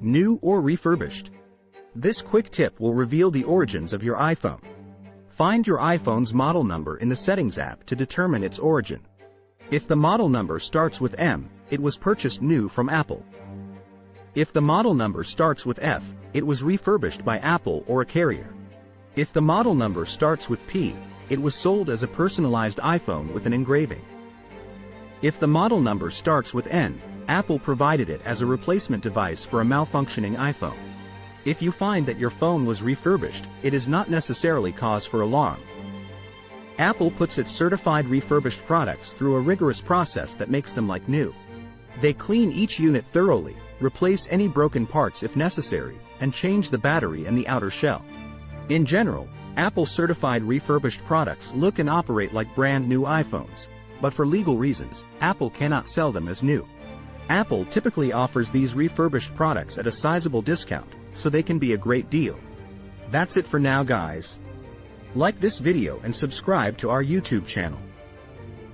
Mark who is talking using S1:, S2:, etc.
S1: new or refurbished. This quick tip will reveal the origins of your iPhone. Find your iPhone's model number in the Settings app to determine its origin. If the model number starts with M, it was purchased new from Apple. If the model number starts with F, it was refurbished by Apple or a carrier. If the model number starts with P, it was sold as a personalized iPhone with an engraving. If the model number starts with N, Apple provided it as a replacement device for a malfunctioning iPhone. If you find that your phone was refurbished, it is not necessarily cause for alarm. Apple puts its certified refurbished products through a rigorous process that makes them like new. They clean each unit thoroughly, replace any broken parts if necessary, and change the battery and the outer shell. In general, Apple certified refurbished products look and operate like brand new iPhones, but for legal reasons, Apple cannot sell them as new. Apple typically offers these refurbished products at a sizable discount, so they can be a great deal. That's it for now, guys. Like this video and subscribe to our YouTube channel.